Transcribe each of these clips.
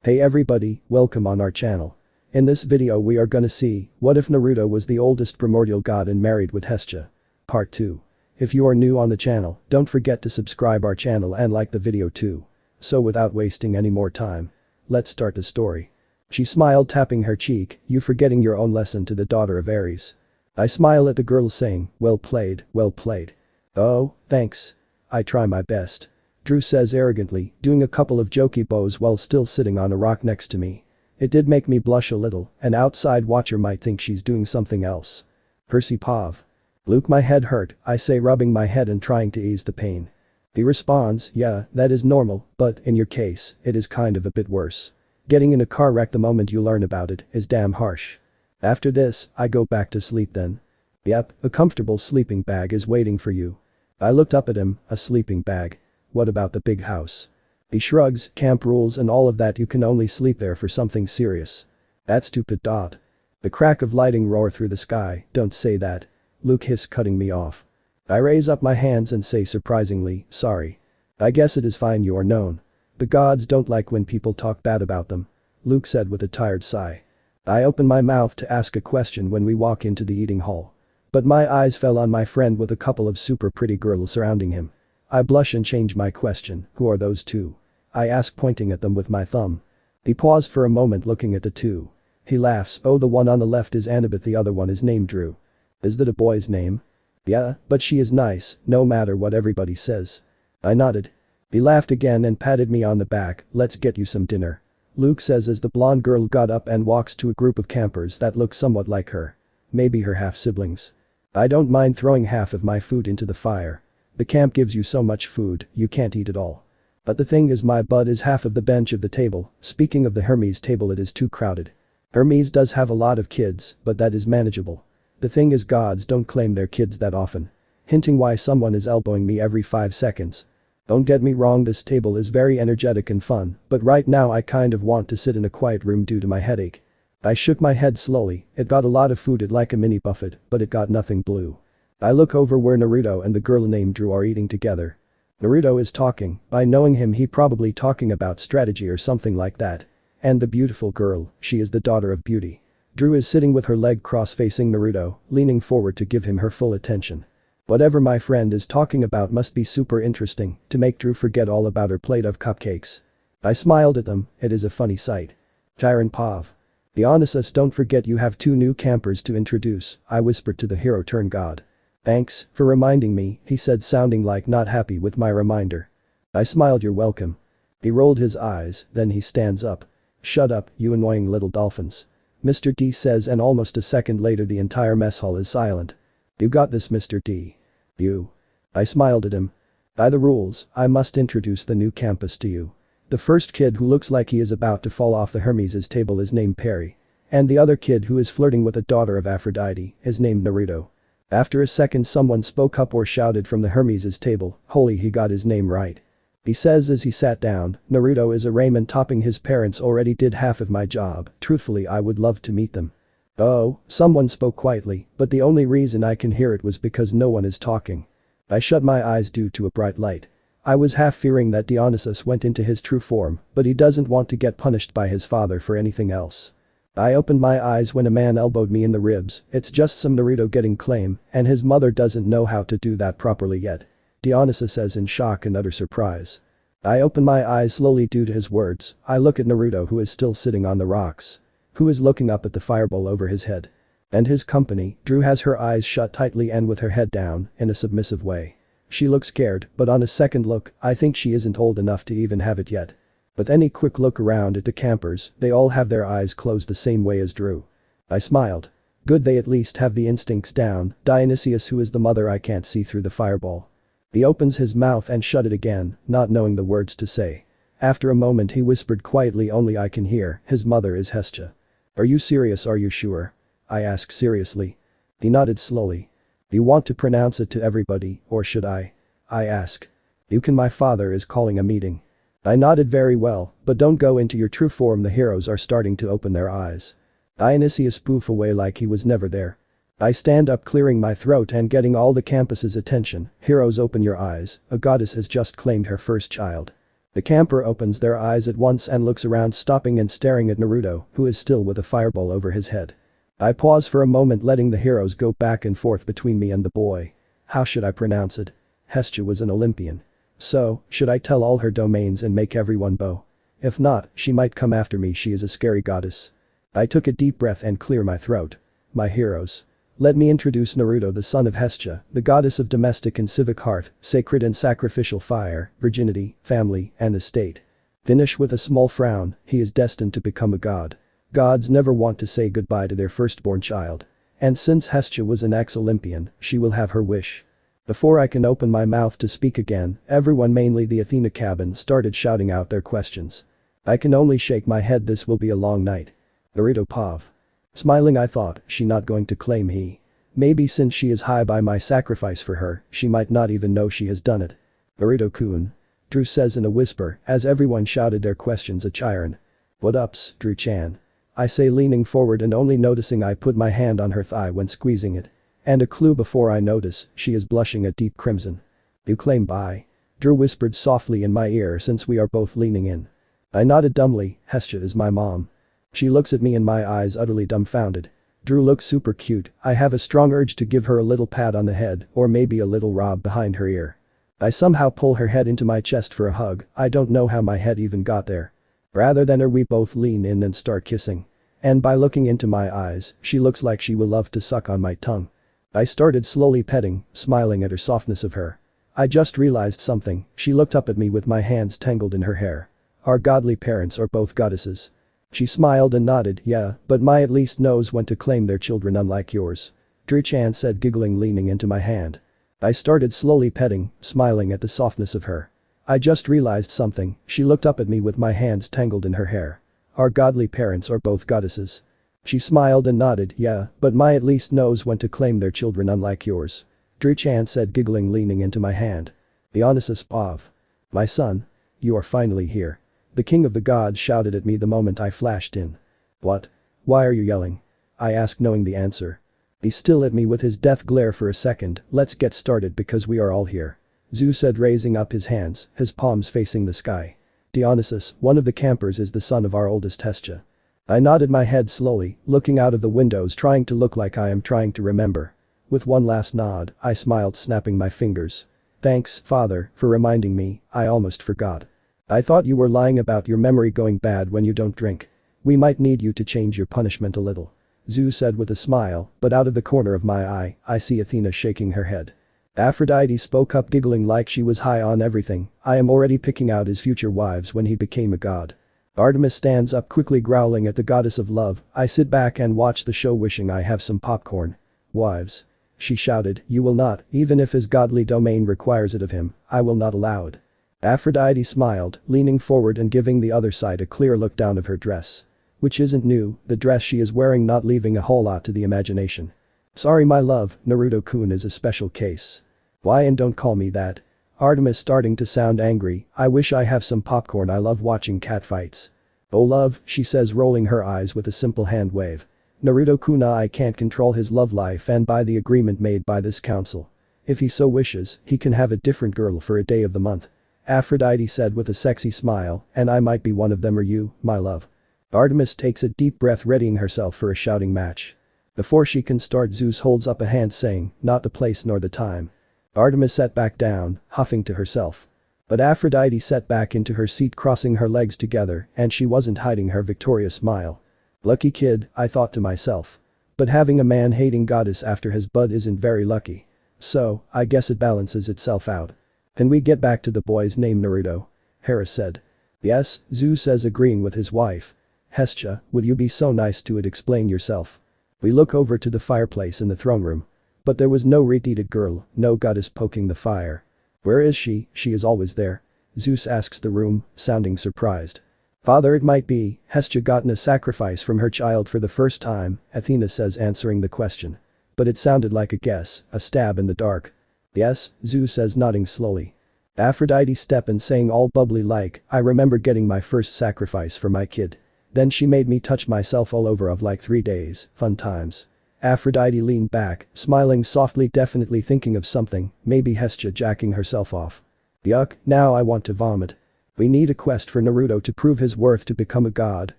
Hey everybody, welcome on our channel. In this video we are gonna see, what if Naruto was the oldest primordial god and married with Hestia? Part 2. If you are new on the channel, don't forget to subscribe our channel and like the video too. So without wasting any more time, let's start the story. She smiled, tapping her cheek, you forgetting your own lesson to the daughter of Ares. I smile at the girl saying, well played, well played. Oh, thanks. I try my best. Drew says arrogantly, doing a couple of jokey bows while still sitting on a rock next to me. It did make me blush a little, an outside watcher might think she's doing something else. Percy Pav. Luke, my head hurt, I say, rubbing my head and trying to ease the pain. He responds, yeah, that is normal, but in your case, it is kind of a bit worse. Getting in a car wreck the moment you learn about it is damn harsh. After this, I go back to sleep then. Yep, a comfortable sleeping bag is waiting for you. I looked up at him, a sleeping bag. What about the big house? He shrugs, camp rules and all of that, you can only sleep there for something serious. That's stupid. The crack of lighting roar through the sky, don't say that. Luke hiss, cutting me off. I raise up my hands and say surprisingly, sorry. I guess it is fine, you are known. The gods don't like when people talk bad about them. Luke said with a tired sigh. I open my mouth to ask a question when we walk into the eating hall. But my eyes fell on my friend with a couple of super pretty girls surrounding him. I blush and change my question, who are those two? I ask, pointing at them with my thumb. He paused for a moment, looking at the two. He laughs, oh, the one on the left is Annabeth, the other one is named Drew. Is that a boy's name? Yeah, but she is nice, no matter what everybody says. I nodded. He laughed again and patted me on the back, let's get you some dinner. Luke says as the blonde girl got up and walks to a group of campers that look somewhat like her. Maybe her half-siblings. I don't mind throwing half of my food into the fire. The camp gives you so much food, you can't eat it all. But the thing is, my butt is half of the bench of the table. Speaking of the Hermes table, it is too crowded. Hermes does have a lot of kids, but that is manageable. The thing is, gods don't claim their kids that often. Hinting why someone is elbowing me every 5 seconds. Don't get me wrong, this table is very energetic and fun, but right now I kind of want to sit in a quiet room due to my headache. I shook my head slowly, it got a lot of food, it like a mini buffet, but it got nothing blue. I look over where Naruto and the girl named Drew are eating together. Naruto is talking, by knowing him he probably talking about strategy or something like that. And the beautiful girl, she is the daughter of beauty. Drew is sitting with her leg crossed facing Naruto, leaning forward to give him her full attention. Whatever my friend is talking about must be super interesting to make Drew forget all about her plate of cupcakes. I smiled at them, it is a funny sight. Tyron Pav. Dionysus, don't forget you have 2 new campers to introduce, I whispered to the hero turned god. Thanks for reminding me, he said, sounding like not happy with my reminder. I smiled, you're welcome. He rolled his eyes, then he stands up. Shut up, you annoying little dolphins. Mr. D says, and almost a second later the entire mess hall is silent. You got this, Mr. D. You. I smiled at him. By the rules, I must introduce the new campus to you. The first kid who looks like he is about to fall off the Hermes' table is named Perry. And the other kid who is flirting with a daughter of Aphrodite is named Naruto. After a second someone spoke up or shouted from the Hermes' table, holy, he got his name right. He says as he sat down, Naruto is a Raymond topping his parents already did half of my job, truthfully I would love to meet them. Oh, someone spoke quietly, but the only reason I can hear it was because no one is talking. I shut my eyes due to a bright light. I was half fearing that Dionysus went into his true form, but he doesn't want to get punished by his father for anything else. I opened my eyes when a man elbowed me in the ribs, it's just some Naruto getting claim, and his mother doesn't know how to do that properly yet. Dionysus says in shock and utter surprise. I open my eyes slowly due to his words, I look at Naruto who is still sitting on the rocks. Who is looking up at the fireball over his head. And his company, Drew has her eyes shut tightly and with her head down, in a submissive way. She looks scared, but on a second look, I think she isn't old enough to even have it yet. With any quick look around at the campers, they all have their eyes closed the same way as Drew. I smiled. Good, they at least have the instincts down. Dionysius, who is the mother, I can't see through the fireball. He opens his mouth and shut it again, not knowing the words to say. After a moment he whispered quietly, only I can hear, his mother is Hestia. Are you serious, are you sure? I asked seriously. He nodded slowly. Do you want to pronounce it to everybody, or should I? I asked. You can, my father is calling a meeting. I nodded very well, but don't go into your true form, the heroes are starting to open their eyes. Dionysius poof away like he was never there. I stand up, clearing my throat and getting all the campus's attention. Heroes, open your eyes, a goddess has just claimed her first child. The camper opens their eyes at once and looks around, stopping and staring at Naruto, who is still with a fireball over his head. I pause for a moment, letting the heroes go back and forth between me and the boy. How should I pronounce it? Hestia was an Olympian. So, should I tell all her domains and make everyone bow? If not, she might come after me. She is a scary goddess. I took a deep breath and clear my throat. My heroes. Let me introduce Naruto, the son of Hestia, the goddess of domestic and civic hearth, sacred and sacrificial fire, virginity, family, and estate. Finish with a small frown, he is destined to become a god. Gods never want to say goodbye to their firstborn child. And since Hestia was an ex-Olympian, she will have her wish. Before I can open my mouth to speak again, everyone, mainly the Athena cabin, started shouting out their questions. I can only shake my head. This will be a long night. Naruto Pav. Smiling, I thought, she not going to claim he. Maybe since she is high by my sacrifice for her, she might not even know she has done it. Naruto-kun. Drew says in a whisper, as everyone shouted their questions at Chiron. What ups, Drew-chan? I say, leaning forward and only noticing I put my hand on her thigh when squeezing it. And a clue before I notice, she is blushing a deep crimson. You claim bye. Drew whispered softly in my ear since we are both leaning in. I nodded dumbly. Hestia is my mom. She looks at me in my eyes, utterly dumbfounded. Drew looks super cute. I have a strong urge to give her a little pat on the head or maybe a little rub behind her ear. I somehow pull her head into my chest for a hug. I don't know how my head even got there. Rather than her, we both lean in and start kissing. And by looking into my eyes, she looks like she will love to suck on my tongue. I started slowly petting, smiling at her softness of her. I just realized something. She looked up at me with my hands tangled in her hair. Our godly parents are both goddesses. She smiled and nodded. Yeah, but my at least knows when to claim their children, unlike yours. Drew-chan said, giggling, leaning into my hand. I started slowly petting, smiling at the softness of her. I just realized something. She looked up at me with my hands tangled in her hair. Our godly parents are both goddesses. She smiled and nodded. Yeah, but my at least knows when to claim their children, unlike yours. Drew-chan said, giggling, leaning into my hand. Dionysus Pav. My son. You are finally here. The king of the gods shouted at me the moment I flashed in. What? Why are you yelling? I asked, knowing the answer. Be still at me with his death glare for a second. Let's get started because we are all here. Zeus said, raising up his hands, his palms facing the sky. Dionysus, one of the campers, is the son of our oldest Hestia. I nodded my head slowly, looking out of the windows, trying to look like I am trying to remember. With one last nod, I smiled, snapping my fingers. Thanks, father, for reminding me. I almost forgot. I thought you were lying about your memory going bad when you don't drink. We might need you to change your punishment a little. Zeus said with a smile, but out of the corner of my eye, I see Athena shaking her head. Aphrodite spoke up, giggling like she was high on everything. I am already picking out his future wives when he became a god. Artemis stands up quickly, growling at the goddess of love. I sit back and watch the show, wishing I have some popcorn. Wives. She shouted, you will not, even if his godly domain requires it of him, I will not allow it. Aphrodite smiled, leaning forward and giving the other side a clear look down of her dress. Which isn't new, the dress she is wearing not leaving a whole lot to the imagination. Sorry my love, Naruto-kun is a special case. Why, and don't call me that. Artemis starting to sound angry. I wish I have some popcorn. I love watching catfights. Oh love, she says, rolling her eyes with a simple hand wave. Naruto-kun, I can't control his love life, and by the agreement made by this council. If he so wishes, he can have a different girl for a day of the month. Aphrodite said with a sexy smile, and I might be one of them, or you, my love. Artemis takes a deep breath, readying herself for a shouting match. Before she can start, Zeus holds up a hand saying, not the place nor the time. Artemis sat back down, huffing to herself. But Aphrodite sat back into her seat, crossing her legs together, and she wasn't hiding her victorious smile. Lucky kid, I thought to myself. But having a man-hating goddess after his bud isn't very lucky. So, I guess it balances itself out. Can we get back to the boy's name, Naruto? Hera said. Yes, Zeus says, agreeing with his wife. Hestia, would you be so nice to explain yourself? We look over to the fireplace in the throne room. But there was no redeeted girl, no goddess poking the fire. Where is she? She is always there. Zeus asks the room, sounding surprised. Father, it might be, Hestia gotten a sacrifice from her child for the first time, Athena says, answering the question. But it sounded like a guess, a stab in the dark. Yes, Zeus says, nodding slowly. Aphrodite step and saying all bubbly like, I remember getting my first sacrifice for my kid. Then she made me touch myself all over of like 3 days, fun times. Aphrodite leaned back, smiling softly, definitely thinking of something, maybe Hestia jacking herself off. Yuck, now I want to vomit. We need a quest for Naruto to prove his worth to become a god,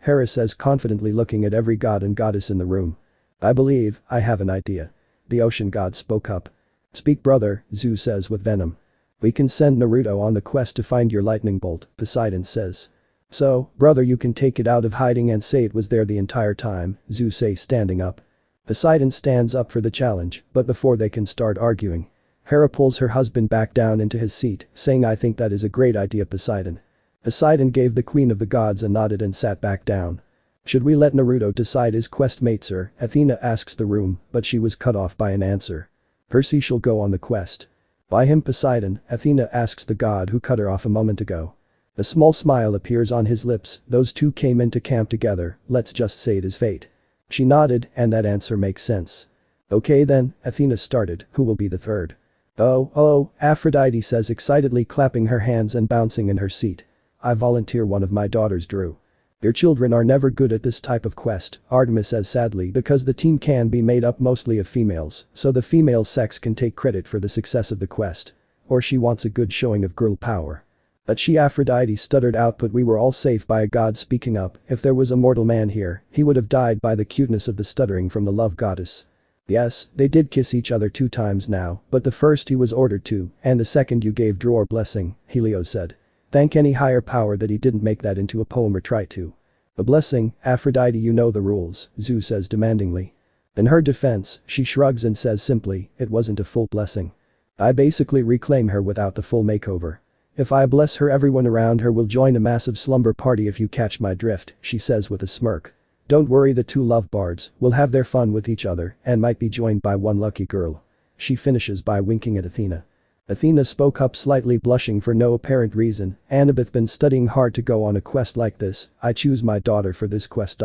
Hera says confidently looking at every god and goddess in the room. I believe, I have an idea. The ocean god spoke up. Speak brother, Zeus says with venom. We can send Naruto on the quest to find your lightning bolt, Poseidon says. So, brother you can take it out of hiding and say it was there the entire time, Zeus says standing up. Poseidon stands up for the challenge, but before they can start arguing, Hera pulls her husband back down into his seat, saying I think that is a great idea Poseidon. Poseidon gave the queen of the gods a nod and sat back down. Should we let Naruto decide his quest mate sir, Athena asks the room, but she was cut off by an answer. Percy shall go on the quest. By him Poseidon, Athena asks the god who cut her off a moment ago. A small smile appears on his lips, those two came into camp together, let's just say it is fate. She nodded, and that answer makes sense. Okay then, Athena started, who will be the third? Oh, Aphrodite says excitedly clapping her hands and bouncing in her seat. I volunteer one of my daughters Drew. Your children are never good at this type of quest, Artemis says sadly because the team can be made up mostly of females, so the female sex can take credit for the success of the quest. Or she wants a good showing of girl power. But she Aphrodite stuttered out but we were all safe by a god speaking up, if there was a mortal man here, he would have died by the cuteness of the stuttering from the love goddess. Yes, they did kiss each other 2 times now, but the first he was ordered to, and the second you gave Dror blessing, Helios said. Thank any higher power that he didn't make that into a poem or try to. A blessing, Aphrodite you know the rules, Zeus says demandingly. In her defense, she shrugs and says simply, it wasn't a full blessing. I basically reclaim her without the full makeover. If I bless her everyone around her will join a massive slumber party if you catch my drift, she says with a smirk. Don't worry the 2 love bards will have their fun with each other and might be joined by one lucky girl. She finishes by winking at Athena. Athena spoke up slightly blushing for no apparent reason, Annabeth been studying hard to go on a quest like this, I choose my daughter for this quest.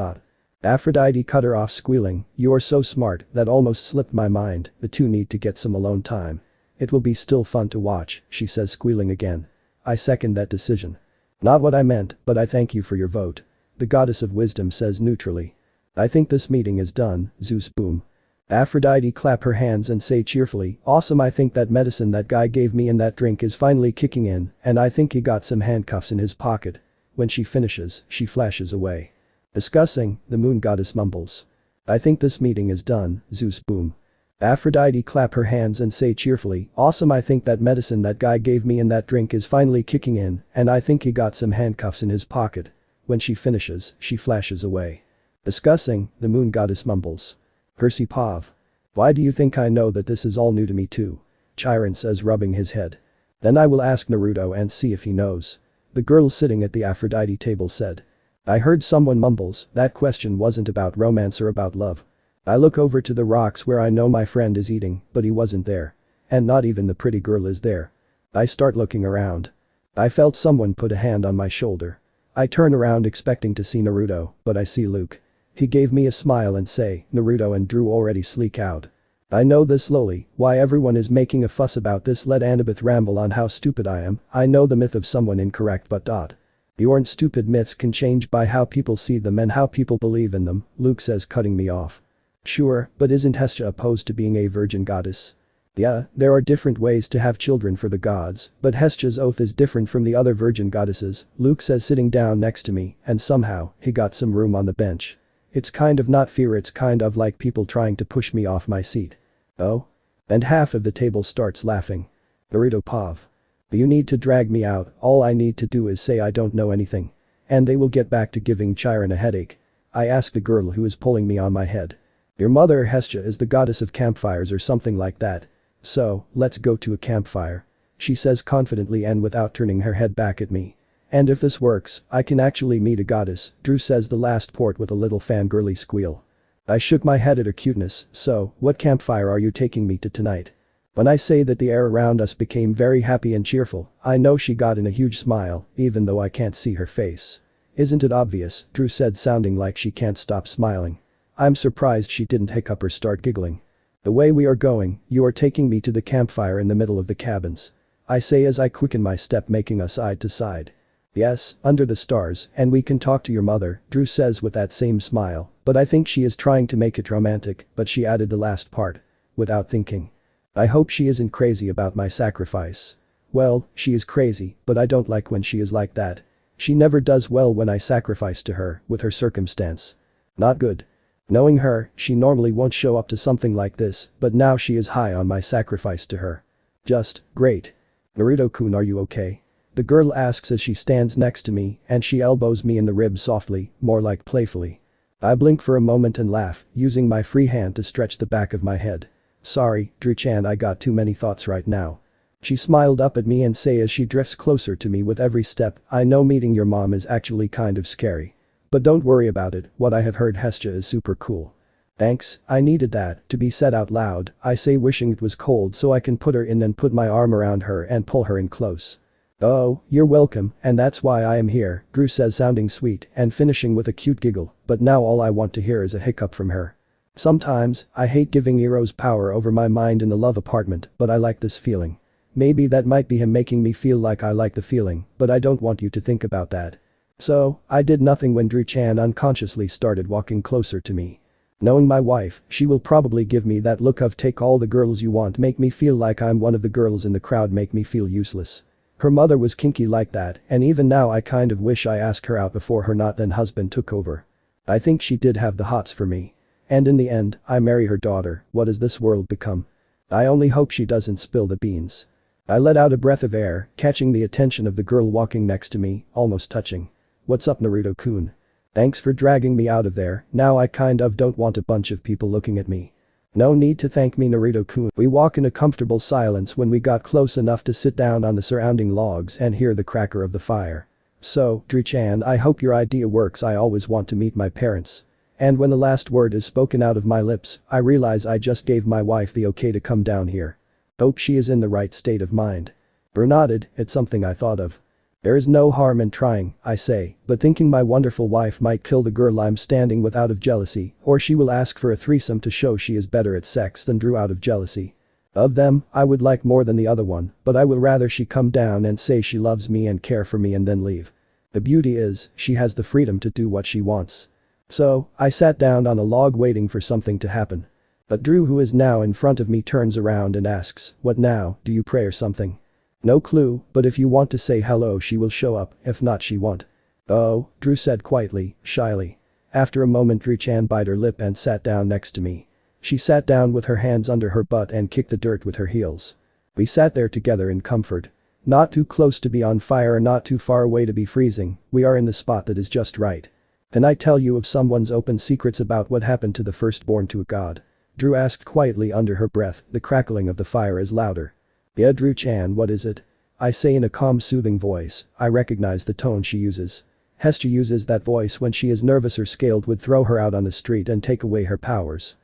Aphrodite cut her off squealing, you are so smart that almost slipped my mind, the 2 need to get some alone time. It will be still fun to watch, she says squealing again. I second that decision. Not what I meant, but I thank you for your vote. The goddess of wisdom says neutrally. I think this meeting is done, Zeus boom. Aphrodite clap her hands and say cheerfully, awesome I think that medicine that guy gave me in that drink is finally kicking in, and I think he got some handcuffs in his pocket. When she finishes, she flashes away. Discussing, the moon goddess mumbles. I think this meeting is done, Zeus boom. Aphrodite clap her hands and say cheerfully, awesome I think that medicine that guy gave me in that drink is finally kicking in, and I think he got some handcuffs in his pocket. When she finishes, she flashes away. Discussing, the moon goddess mumbles. Percy Pav. Why do you think I know that this is all new to me too? Chiron says rubbing his head. Then I will ask Naruto and see if he knows. The girl sitting at the Aphrodite table said. I heard someone mumbles, that question wasn't about romance or about love. I look over to the rocks where I know my friend is eating, but he wasn't there. And not even the pretty girl is there. I start looking around. I felt someone put a hand on my shoulder. I turn around expecting to see Naruto, but I see Luke. He gave me a smile and say, Naruto and Drew already sleek out. I know this slowly, why everyone is making a fuss about this let Annabeth ramble on how stupid I am, I know the myth of someone incorrect but. Bjorn's stupid myths can change by how people see them and how people believe in them, Luke says cutting me off. Sure, but isn't Hestia opposed to being a virgin goddess? Yeah, there are different ways to have children for the gods, but Hestia's oath is different from the other virgin goddesses, Luke says sitting down next to me, and somehow, he got some room on the bench. It's kind of not fear it's kind of like people trying to push me off my seat. Oh? And half of the table starts laughing. Naruto Pav. You need to drag me out, all I need to do is say I don't know anything. And they will get back to giving Chiron a headache. I ask the girl who is pulling me on my head. Your mother Hestia is the goddess of campfires or something like that. So, let's go to a campfire. She says confidently and without turning her head back at me. And if this works, I can actually meet a goddess, Drew says the last port with a little fangirly squeal. I shook my head at her cuteness, so, what campfire are you taking me to tonight? When I say that the air around us became very happy and cheerful, I know she got in a huge smile, even though I can't see her face. Isn't it obvious, Drew said sounding like she can't stop smiling. I'm surprised she didn't hiccup or start giggling. The way we are going, you are taking me to the campfire in the middle of the cabins. I say as I quicken my step making us side to side. Yes, under the stars, and we can talk to your mother, Drew says with that same smile, but I think she is trying to make it romantic, but she added the last part. Without thinking. I hope she isn't crazy about my sacrifice. Well, she is crazy, but I don't like when she is like that. She never does well when I sacrifice to her, with her circumstance. Not good. Knowing her, she normally won't show up to something like this, but now she is high on my sacrifice to her. Just, great. Naruto-kun, are you okay? The girl asks as she stands next to me and she elbows me in the ribs softly, more like playfully. I blink for a moment and laugh, using my free hand to stretch the back of my head. Sorry, Drew-chan, I got too many thoughts right now. She smiled up at me and say as she drifts closer to me with every step, I know meeting your mom is actually kind of scary. But don't worry about it, what I have heard Hestia is super cool. Thanks, I needed that to be said out loud, I say wishing it was cold so I can put her in and put my arm around her and pull her in close. Oh, you're welcome, and that's why I am here, Drew says sounding sweet and finishing with a cute giggle, but now all I want to hear is a hiccup from her. Sometimes, I hate giving Eros power over my mind in the love apartment, but I like this feeling. Maybe that might be him making me feel like I like the feeling, but I don't want you to think about that. So, I did nothing when Drew-chan unconsciously started walking closer to me. Knowing my wife, she will probably give me that look of take all the girls you want, make me feel like I'm one of the girls in the crowd, make me feel useless. Her mother was kinky like that, and even now I kind of wish I asked her out before her not then husband took over. I think she did have the hots for me. And in the end, I marry her daughter, what does this world become? I only hope she doesn't spill the beans. I let out a breath of air, catching the attention of the girl walking next to me, almost touching. What's up, Naruto-kun? Thanks for dragging me out of there, now I kind of don't want a bunch of people looking at me. No need to thank me, Naruto-kun. We walk in a comfortable silence when we got close enough to sit down on the surrounding logs and hear the cracker of the fire. So, Drew-chan, I hope your idea works, I always want to meet my parents. And when the last word is spoken out of my lips, I realize I just gave my wife the okay to come down here. Hope she is in the right state of mind. Bru nodded, it's something I thought of. There is no harm in trying, I say, but thinking my wonderful wife might kill the girl I'm standing with out of jealousy, or she will ask for a threesome to show she is better at sex than Drew out of jealousy. Of them, I would like more than the other one, but I will rather she come down and say she loves me and care for me and then leave. The beauty is, she has the freedom to do what she wants. So, I sat down on a log waiting for something to happen. But Drew, who is now in front of me, turns around and asks, what now, do you pray or something? No clue, but if you want to say hello she will show up, if not she won't. Oh, Drew said quietly, shyly. After a moment Drew-chan bit her lip and sat down next to me. She sat down with her hands under her butt and kicked the dirt with her heels. We sat there together in comfort. Not too close to be on fire or not too far away to be freezing, we are in the spot that is just right. Can I tell you of someone's open secrets about what happened to the firstborn to a god? Drew asked quietly under her breath, the crackling of the fire is louder. Yeah, Drew-chan, what is it? I say in a calm soothing voice, I recognize the tone she uses. Hestia uses that voice when she is nervous or scared, would throw her out on the street and take away her powers.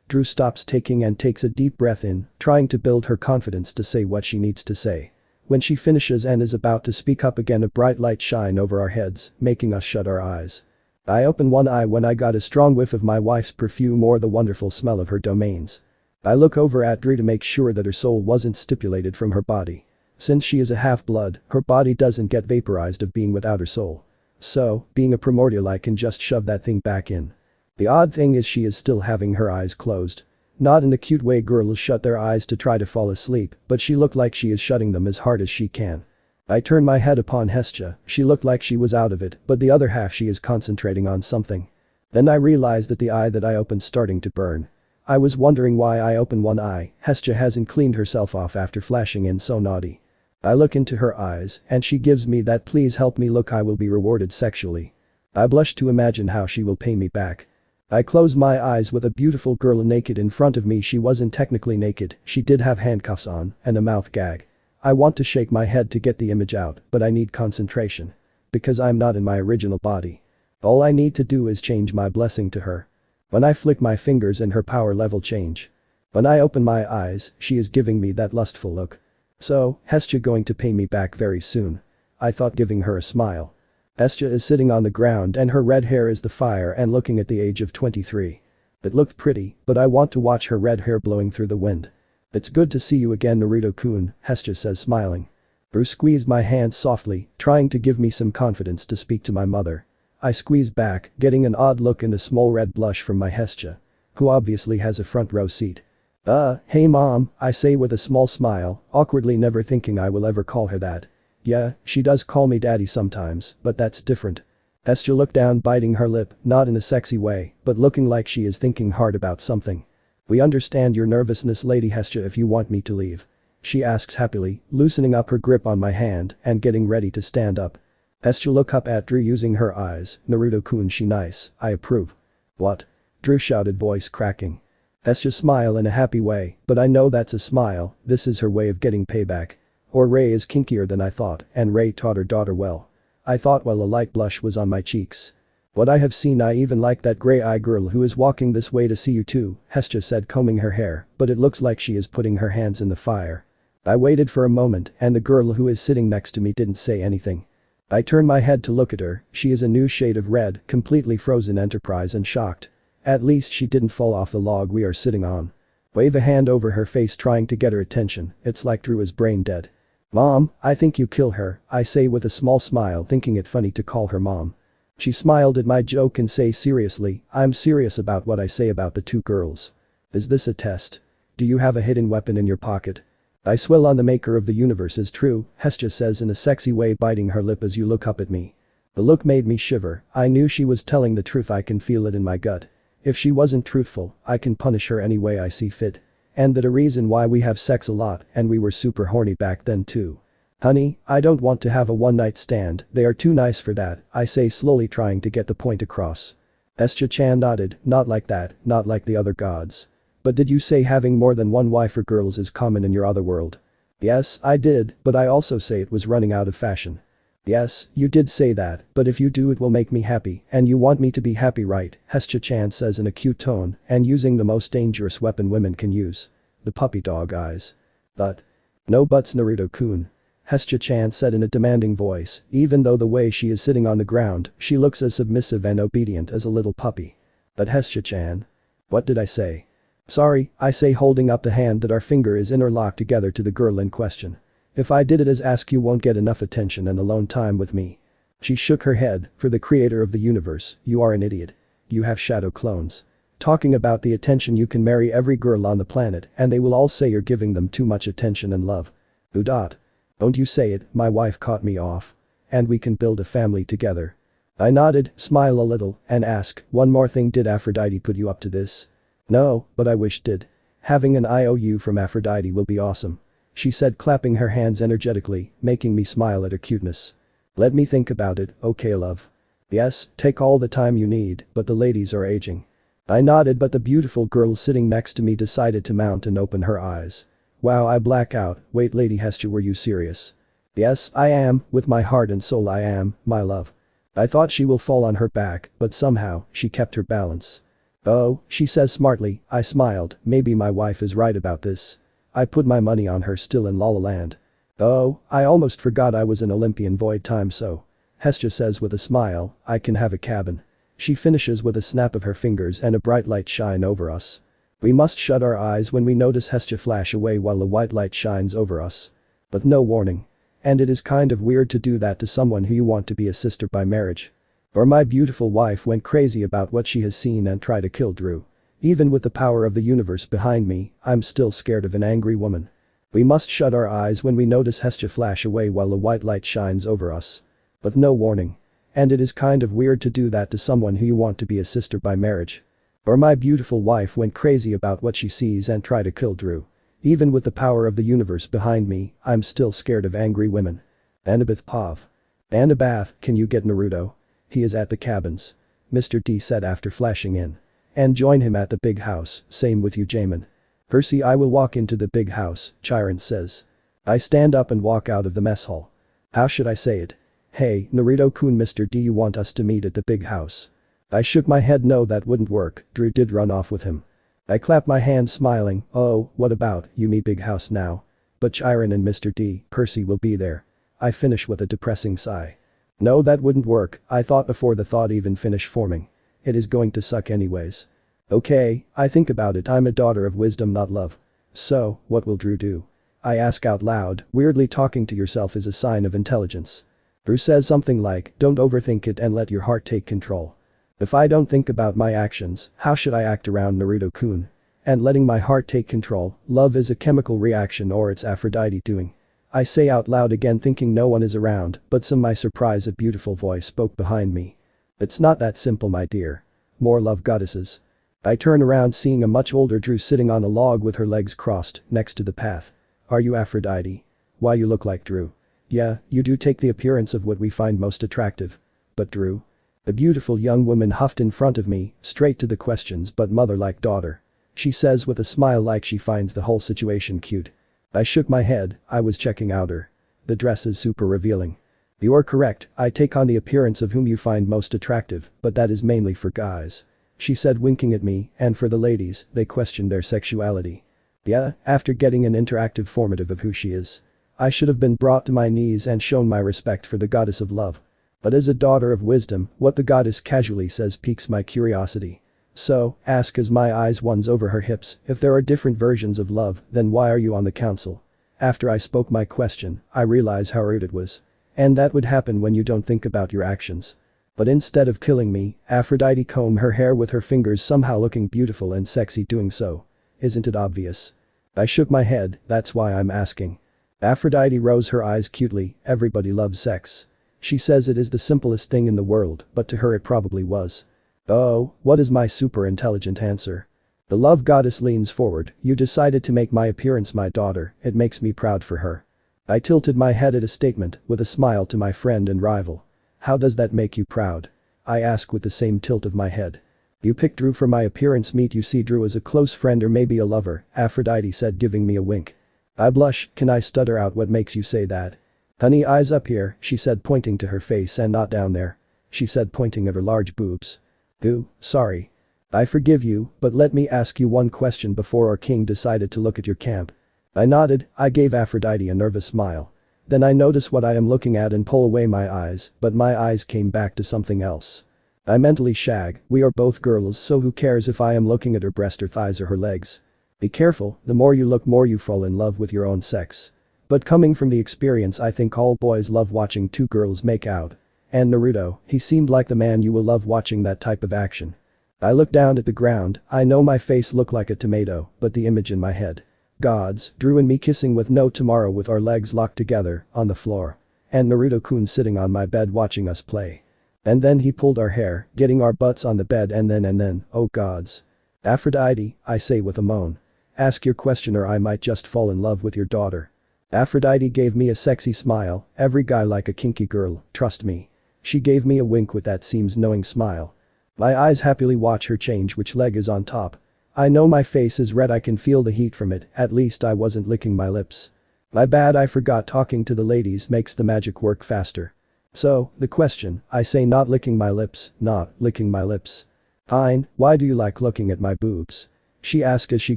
Drew stops taking and takes a deep breath in, trying to build her confidence to say what she needs to say. When she finishes and is about to speak up again, a bright light shine over our heads, making us shut our eyes. I open one eye when I got a strong whiff of my wife's perfume or the wonderful smell of her domains. I look over at Drew to make sure that her soul wasn't stipulated from her body. Since she is a half-blood, her body doesn't get vaporized of being without her soul. So, being a primordial, I can just shove that thing back in. The odd thing is she is still having her eyes closed. Not in the cute way girls shut their eyes to try to fall asleep, but she looked like she is shutting them as hard as she can. I turn my head upon Hestia, she looked like she was out of it, but the other half she is concentrating on something. Then I realize that the eye that I opened starting to burn. I was wondering why I open one eye, Hestia hasn't cleaned herself off after flashing in so naughty. I look into her eyes, and she gives me that please help me look, I will be rewarded sexually. I blush to imagine how she will pay me back. I close my eyes with a beautiful girl naked in front of me. She wasn't technically naked, she did have handcuffs on, and a mouth gag. I want to shake my head to get the image out, but I need concentration. Because I'm not in my original body. All I need to do is change my blessing to her. When I flick my fingers and her power level change. When I open my eyes, she is giving me that lustful look. So, Hestia going to pay me back very soon. I thought, giving her a smile. Hestia is sitting on the ground and her red hair is the fire and looking at the age of 23. It looked pretty, but I want to watch her red hair blowing through the wind. It's good to see you again, Naruto-kun, Hestia says smiling. Bruce squeezed my hand softly, trying to give me some confidence to speak to my mother. I squeeze back, getting an odd look and a small red blush from my Hestia, who obviously has a front row seat. Hey mom, I say with a small smile, awkwardly never thinking I will ever call her that. Yeah, she does call me daddy sometimes, but that's different. Hestia looked down biting her lip, not in a sexy way, but looking like she is thinking hard about something. We understand your nervousness Lady Hestia if you want me to leave. She asks happily, loosening up her grip on my hand and getting ready to stand up. Hestia look up at Drew using her eyes, Naruto-kun she nice, I approve. What? Drew shouted voice cracking. Hestia smile in a happy way, but I know that's a smile, this is her way of getting payback. Or Ray is kinkier than I thought, and Ray taught her daughter well. I thought while a light blush was on my cheeks. What I have seen I even like that grey-eyed girl who is walking this way to see you too, Hestia said combing her hair, but it looks like she is putting her hands in the fire. I waited for a moment and the girl who is sitting next to me didn't say anything. I turned my head to look at her, she is a new shade of red, completely frozen Enterprise and shocked. At least she didn't fall off the log we are sitting on. Wave a hand over her face trying to get her attention, it's like Drew is brain dead. Mom, I think you kill her, I say with a small smile thinking it funny to call her mom. She smiled at my joke and say seriously, I'm serious about what I say about the two girls. Is this a test? Do you have a hidden weapon in your pocket? I swear on the maker of the universe is true, Hestia says in a sexy way biting her lip as you look up at me. The look made me shiver, I knew she was telling the truth I can feel it in my gut. If she wasn't truthful, I can punish her any way I see fit. And that a reason why we have sex a lot and we were super horny back then too. Honey, I don't want to have a one-night stand, they are too nice for that, I say slowly trying to get the point across. Hestia-chan nodded, not like that, not like the other gods. But did you say having more than one wife for girls is common in your other world? Yes, I did, but I also say it was running out of fashion. Yes, you did say that, but if you do it will make me happy, and you want me to be happy right, Hestia-chan says in a cute tone, and using the most dangerous weapon women can use. The puppy dog eyes. But. No buts Naruto-kun. Hestia-chan said in a demanding voice, even though the way she is sitting on the ground, she looks as submissive and obedient as a little puppy. But Hestia-chan. What did I say? Sorry, I say holding up the hand that our finger is interlocked together to the girl in question. If I did it as ask you won't get enough attention and alone time with me. She shook her head, for the creator of the universe, you are an idiot. You have shadow clones. Talking about the attention you can marry every girl on the planet and they will all say you're giving them too much attention and love. Who dot? Don't you say it, my wife caught me off. And we can build a family together. I nodded, smile a little, and ask, one more thing did Aphrodite put you up to this? No, but I wish did. Having an IOU from Aphrodite will be awesome. She said clapping her hands energetically, making me smile at her cuteness. Let me think about it, okay love. Yes, take all the time you need, but the ladies are aging. I nodded but the beautiful girl sitting next to me decided to mount and open her eyes. Wow I black out, wait Lady Hestia were you serious? Yes, I am, with my heart and soul I am, my love. I thought she will fall on her back, but somehow, she kept her balance. Oh, she says smartly, I smiled, maybe my wife is right about this. I put my money on her still in La La Land. Oh, I almost forgot I was in Olympian void time so. Hestia says with a smile, I can have a cabin. She finishes with a snap of her fingers and a bright light shine over us. We must shut our eyes when we notice Hestia flash away while the white light shines over us. With no warning. And it is kind of weird to do that to someone who you want to be a sister by marriage. Or my beautiful wife went crazy about what she has seen and tried to kill Drew. Even with the power of the universe behind me, I'm still scared of an angry woman. We must shut our eyes when we notice Hestia flash away while the white light shines over us. With no warning. And it is kind of weird to do that to someone who you want to be a sister by marriage. Or my beautiful wife went crazy about what she sees and tried to kill Drew. Even with the power of the universe behind me, I'm still scared of angry women. Annabeth Pav. Annabeth, can you get Naruto? He is at the cabins. Mr. D said after flashing in. And join him at the big house, same with you Jamin. Percy I will walk into the big house, Chiron says. I stand up and walk out of the mess hall. How should I say it? Hey, Naruto-kun Mr. D you want us to meet at the big house? I shook my head no that wouldn't work, Drew did run off with him. I clapped my hand smiling, oh, what about, you me big house now? But Chiron and Mr. D, Percy will be there. I finish with a depressing sigh. No that wouldn't work, I thought before the thought even finished forming. It is going to suck anyways. Okay, I think about it I'm a daughter of wisdom not love. So, what will Drew do? I ask out loud, weirdly talking to yourself is a sign of intelligence. Drew says something like, don't overthink it and let your heart take control. If I don't think about my actions, how should I act around Naruto-kun? and letting my heart take control. Love is a chemical reaction or it's Aphrodite doing. I say out loud again thinking no one is around, but to my surprise a beautiful voice spoke behind me. It's not that simple my dear. More love goddesses. I turn around seeing a much older Drew sitting on a log with her legs crossed next to the path. Are you Aphrodite? Why you look like Drew. Yeah, you do take the appearance of what we find most attractive. But Drew? The beautiful young woman huffed in front of me, straight to the questions but mother like daughter. She says with a smile like she finds the whole situation cute. I shook my head, I was checking out her. The dress is super revealing. You're correct, I take on the appearance of whom you find most attractive, but that is mainly for guys. She said winking at me, and for the ladies, they questioned their sexuality. Yeah, after getting an interactive formative of who she is. I should have been brought to my knees and shown my respect for the goddess of love. But as a daughter of wisdom, what the goddess casually says piques my curiosity. So, ask as my eyes once over her hips, if there are different versions of love, then why are you on the council? After I spoke my question, I realize how rude it was. And that would happen when you don't think about your actions. But instead of killing me, Aphrodite combed her hair with her fingers somehow looking beautiful and sexy doing so. Isn't it obvious? I shook my head, that's why I'm asking. Aphrodite rose her eyes cutely, everybody loves sex. She says it is the simplest thing in the world, but to her it probably was. Oh, what is my super intelligent answer? The love goddess leans forward, you decided to make my appearance my daughter, it makes me proud for her. I tilted my head at a statement, with a smile to my friend and rival. How does that make you proud? I ask with the same tilt of my head. You picked Drew for my appearance meet you see Drew as a close friend or maybe a lover, Aphrodite said giving me a wink. I blush, can I stutter out what makes you say that? Honey eyes up here, she said pointing to her face and not down there. She said pointing at her large boobs. Ooh, sorry. I forgive you, but let me ask you one question before our king decided to look at your camp. I nodded, I gave Aphrodite a nervous smile. Then I notice what I am looking at and pull away my eyes, but my eyes came back to something else. I mentally shag, we are both girls so who cares if I am looking at her breast or thighs or her legs. Be careful, the more you look more you fall in love with your own sex. But coming from the experience I think all boys love watching two girls make out. And Naruto, he seemed like the man you will love watching that type of action. I looked down at the ground, I know my face looked like a tomato, but the image in my head. Gods, Drew and me kissing with no tomorrow with our legs locked together, on the floor. And Naruto-kun sitting on my bed watching us play. And then he pulled our hair, getting our butts on the bed and then, oh gods. Aphrodite, I say with a moan. Ask your question or I might just fall in love with your daughter. Aphrodite gave me a sexy smile, every guy like a kinky girl, trust me. She gave me a wink with that seems knowing smile. My eyes happily watch her change which leg is on top. I know my face is red I can feel the heat from it, at least I wasn't licking my lips. My bad I forgot talking to the ladies makes the magic work faster. So, the question, I say not licking my lips, not licking my lips. Fine, why do you like looking at my boobs? She asked as she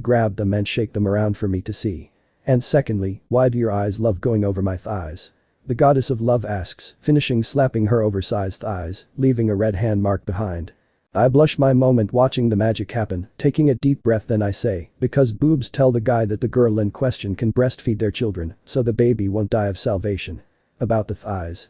grabbed them and shake them around for me to see. And secondly, why do your eyes love going over my thighs? The goddess of love asks, finishing slapping her oversized thighs, leaving a red hand mark behind. I blush my moment watching the magic happen, taking a deep breath then I say, because boobs tell the guy that the girl in question can breastfeed their children, so the baby won't die of salvation. About the thighs.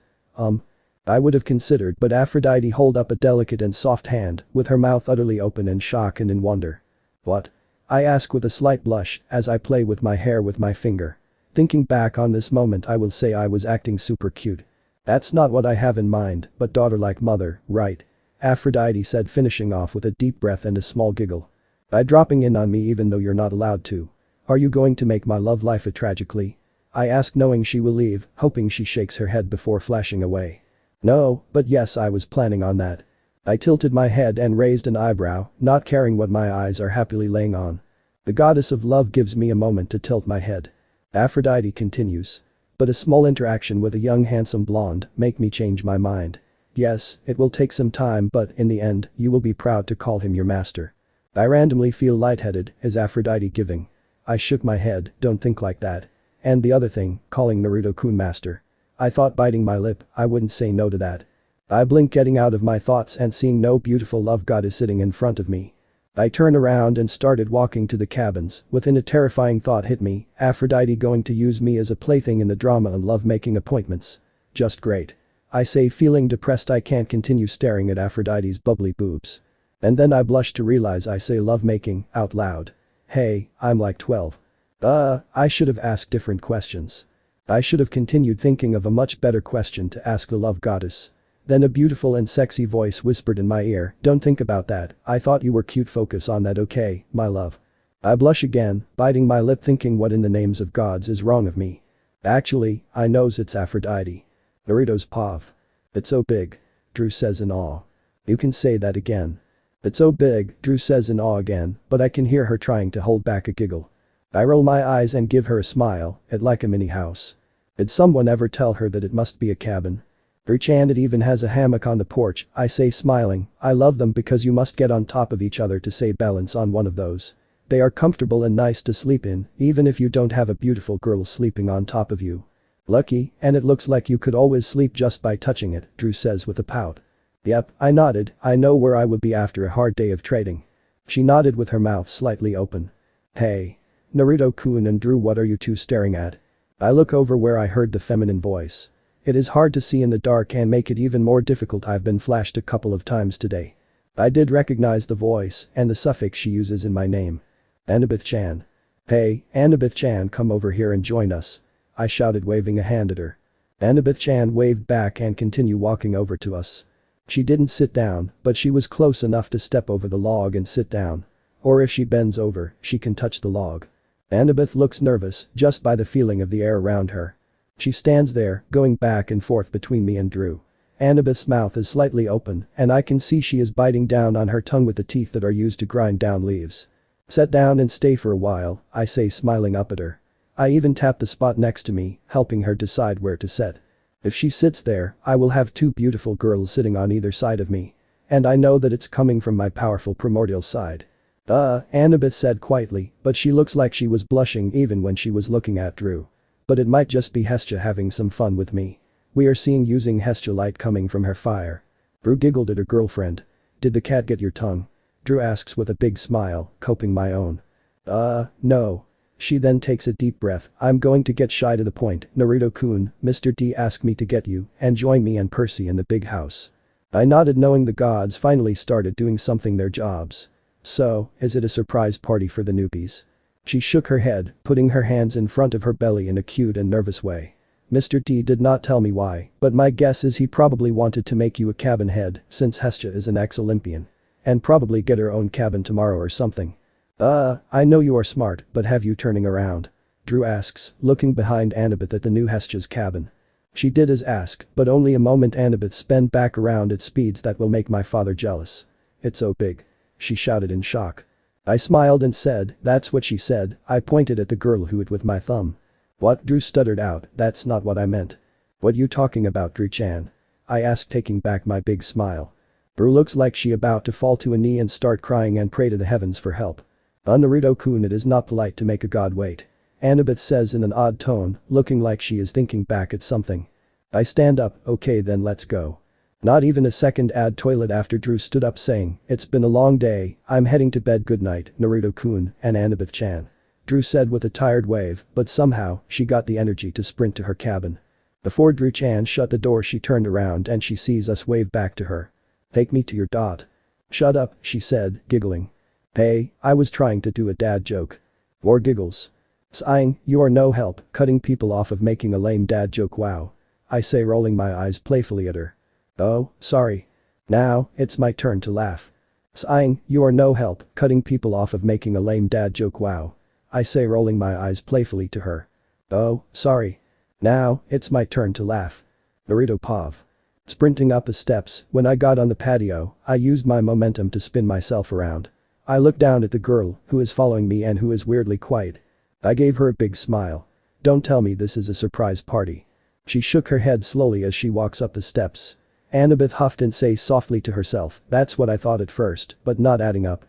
I would have considered but Aphrodite hold up a delicate and soft hand, with her mouth utterly open in shock and in wonder. What? I ask with a slight blush, as I play with my hair with my finger. Thinking back on this moment I will say I was acting super cute. That's not what I have in mind, but daughter like mother, right? Aphrodite said finishing off with a deep breath and a small giggle. By dropping in on me even though you're not allowed to. Are you going to make my love life a tragically? I ask knowing she will leave, hoping she shakes her head before flashing away. No, but yes I was planning on that. I tilted my head and raised an eyebrow, not caring what my eyes are happily laying on. The goddess of love gives me a moment to tilt my head. Aphrodite continues. But a small interaction with a young handsome blonde make me change my mind. Yes, it will take some time but in the end, you will be proud to call him your master. I randomly feel lightheaded, is Aphrodite giving? I shook my head, don't think like that. And the other thing, calling Naruto-kun master. I thought biting my lip, I wouldn't say no to that. I blink getting out of my thoughts and seeing no beautiful love goddess sitting in front of me. I turned around and started walking to the cabins, within a terrifying thought hit me, Aphrodite going to use me as a plaything in the drama and love-making appointments. Just great. I say feeling depressed I can't continue staring at Aphrodite's bubbly boobs. And then I blush to realize I say love-making, out loud. Hey, I'm like 12. I should have asked different questions. I should have continued thinking of a much better question to ask the love goddess. Then a beautiful and sexy voice whispered in my ear, don't think about that, I thought you were cute, focus on that, okay, my love. I blush again, biting my lip thinking what in the names of gods is wrong of me. Actually, I knows it's Aphrodite. Naruto's pav. It's so big. Drew says in awe. You can say that again. It's so big, Drew says in awe again, but I can hear her trying to hold back a giggle. I roll my eyes and give her a smile, it like a mini house. Did someone ever tell her that it must be a cabin? Drew-chan, it even has a hammock on the porch, I say smiling, I love them because you must get on top of each other to say balance on one of those. They are comfortable and nice to sleep in, even if you don't have a beautiful girl sleeping on top of you. Lucky, and it looks like you could always sleep just by touching it, Drew says with a pout. Yep, I nodded, I know where I would be after a hard day of trading. She nodded with her mouth slightly open. Hey. Naruto-kun and Drew, what are you two staring at? I look over where I heard the feminine voice. It is hard to see in the dark and make it even more difficult, I've been flashed a couple of times today. I did recognize the voice and the suffix she uses in my name. Annabeth-chan. Hey, Annabeth-chan, come over here and join us. I shouted, waving a hand at her. Annabeth-chan waved back and continued walking over to us. She didn't sit down, but she was close enough to step over the log and sit down. Or if she bends over, she can touch the log. Annabeth looks nervous just by the feeling of the air around her. She stands there, going back and forth between me and Drew. Annabeth's mouth is slightly open, and I can see she is biting down on her tongue with the teeth that are used to grind down leaves. Sit down and stay for a while, I say, smiling up at her. I even tap the spot next to me, helping her decide where to sit. If she sits there, I will have two beautiful girls sitting on either side of me. And I know that it's coming from my powerful primordial side. Annabeth said quietly, but she looks like she was blushing even when she was looking at Drew. But it might just be Hestia having some fun with me. We are seeing using Hestia light coming from her fire. Drew giggled at her girlfriend. Did the cat get your tongue? Drew asks with a big smile, coping my own. No. She then takes a deep breath, I'm going to get shy to the point, Naruto-kun, Mr. D asked me to get you and join me and Percy in the big house. I nodded, knowing the gods finally started doing something their jobs. So, is it a surprise party for the newbies? She shook her head, putting her hands in front of her belly in a cute and nervous way. Mr. D did not tell me why, but my guess is he probably wanted to make you a cabin head since Hestia is an ex-Olympian. And probably get her own cabin tomorrow or something. I know you are smart, but have you turning around? Drew asks, looking behind Annabeth at the new Hestia's cabin. She did as asked, but only a moment. Annabeth spun back around at speeds that will make my father jealous. It's so big. She shouted in shock. I smiled and said, that's what she said. I pointed at the girl who it with my thumb. What? Drew stuttered out, that's not what I meant. What you talking about, Drew-chan? I asked, taking back my big smile. Drew looks like she about to fall to a knee and start crying and pray to the heavens for help. Naruto-kun, it is not polite to make a god wait. Annabeth says in an odd tone, looking like she is thinking back at something. I stand up, okay then let's go. Not even a second ad toilet after Drew stood up saying, it's been a long day, I'm heading to bed, good night, Naruto-kun and Annabeth-chan. Drew said with a tired wave, but somehow, she got the energy to sprint to her cabin. Before Drew-chan shut the door, she turned around and she sees us wave back to her. Take me to your dot. Shut up, she said, giggling. Hey, I was trying to do a dad joke. More giggles. Sighing, you are no help, cutting people off of making a lame dad joke, wow. I say, rolling my eyes playfully at her. Oh, sorry. Now, it's my turn to laugh. Sighing, you are no help, cutting people off of making a lame dad joke, wow. I say, rolling my eyes playfully to her. Oh, sorry. Now, it's my turn to laugh. Naruto pav. Sprinting up the steps, when I got on the patio, I used my momentum to spin myself around. I looked down at the girl, who is following me and who is weirdly quiet. I gave her a big smile. Don't tell me this is a surprise party. She shook her head slowly as she walks up the steps. Annabeth huffed and say softly to herself, that's what I thought at first, but not adding up.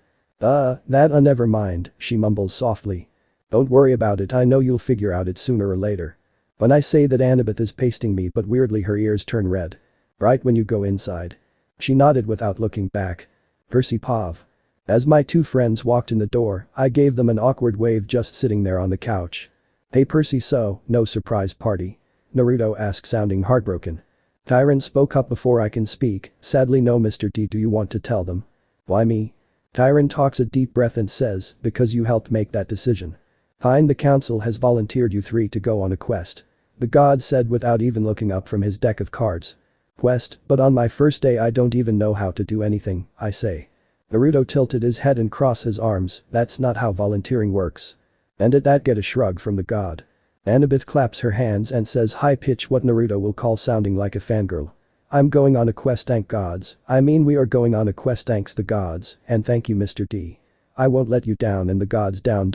Never mind, she mumbles softly. Don't worry about it, I know you'll figure out it sooner or later. When I say that, Annabeth is pasting me, but weirdly her ears turn red. Right when you go inside. She nodded without looking back. Percy pav. As my two friends walked in the door, I gave them an awkward wave, just sitting there on the couch. Hey Percy, so, no surprise party? Naruto asked, sounding heartbroken. Tyron spoke up before I can speak, sadly, no Mr. D, do you want to tell them? Why me? Tyron talks a deep breath and says, because you helped make that decision. Fine, the council has volunteered you three to go on a quest. The god said without even looking up from his deck of cards. Quest, but on my first day I don't even know how to do anything, I say. Naruto tilted his head and crossed his arms, that's not how volunteering works. And at that get a shrug from the god. Annabeth claps her hands and says high pitch what Naruto will call sounding like a fangirl. I'm going on a quest, thank gods. I mean we are going on a quest, thanks the gods, and thank you Mr. D. I won't let you down and the gods down.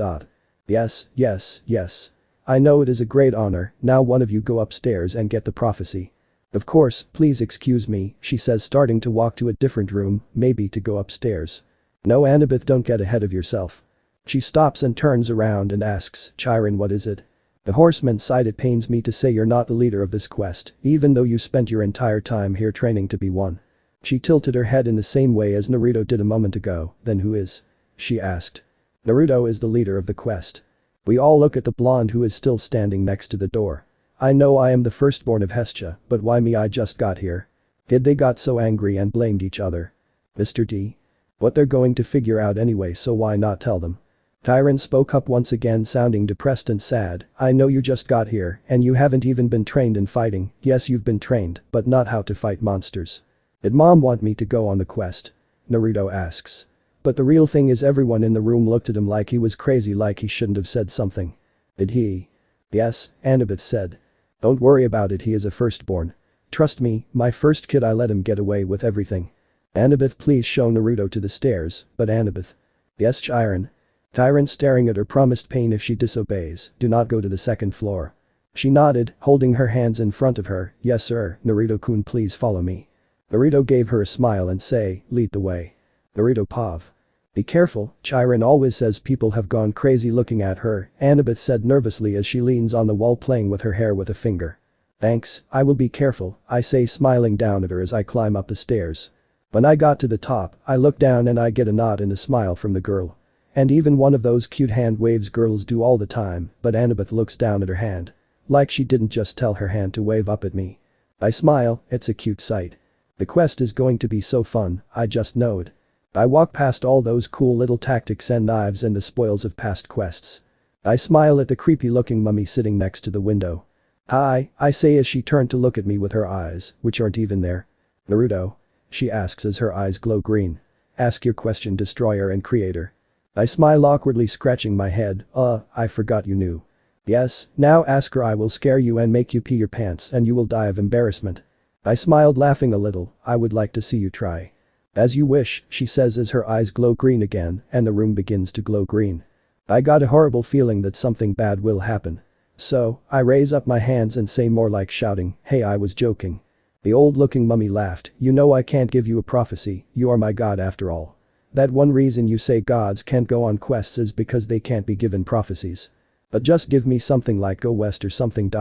Yes, yes, yes. I know it is a great honor, now one of you go upstairs and get the prophecy. Of course, please excuse me, she says starting to walk to a different room, maybe to go upstairs. No Annabeth, don't get ahead of yourself. She stops and turns around and asks, Chiron, what is it? The horseman sighed, it pains me to say you're not the leader of this quest, even though you spent your entire time here training to be one. She tilted her head in the same way as Naruto did a moment ago, then who is? She asked. Naruto is the leader of the quest. We all look at the blonde who is still standing next to the door. I know I am the firstborn of Hestia, but why me, I just got here. Did they got so angry and blamed each other? Mr. D? What they're going to figure out anyway, so why not tell them? Tyron spoke up once again sounding depressed and sad, I know you just got here and you haven't even been trained in fighting, yes you've been trained, but not how to fight monsters. Did mom want me to go on the quest? Naruto asks. But the real thing is everyone in the room looked at him like he was crazy, like he shouldn't have said something. Did he? Yes, Annabeth said. Don't worry about it, he is a firstborn. Trust me, my first kid, I let him get away with everything. Annabeth, please show Naruto to the stairs, but Annabeth. Yes, Chiron. Tyron staring at her promised pain if she disobeys, do not go to the second floor. She nodded, holding her hands in front of her, yes sir, Naruto-kun please follow me. Naruto gave her a smile and say, lead the way. Naruto Pav. Be careful, Chiron always says people have gone crazy looking at her, Annabeth said nervously as she leans on the wall playing with her hair with a finger. Thanks, I will be careful, I say smiling down at her as I climb up the stairs. When I got to the top, I look down and I get a nod and a smile from the girl. And even one of those cute hand waves girls do all the time, but Annabeth looks down at her hand. Like she didn't just tell her hand to wave up at me. I smile, it's a cute sight. The quest is going to be so fun, I just know it. I walk past all those cool little tactics and knives and the spoils of past quests. I smile at the creepy looking mummy sitting next to the window. Hi, I say as she turned to look at me with her eyes, which aren't even there. Naruto? She asks as her eyes glow green. Ask your question, destroyer and creator. I smile awkwardly scratching my head, I forgot you knew. Yes, now ask her, I will scare you and make you pee your pants and you will die of embarrassment. I smiled laughing a little, I would like to see you try. As you wish, she says as her eyes glow green again and the room begins to glow green. I got a horrible feeling that something bad will happen. So, I raise up my hands and say more like shouting, hey, I was joking. The old-looking mummy laughed, you know I can't give you a prophecy, you are my god after all. That one reason you say gods can't go on quests is because they can't be given prophecies. But just give me something like go west or something.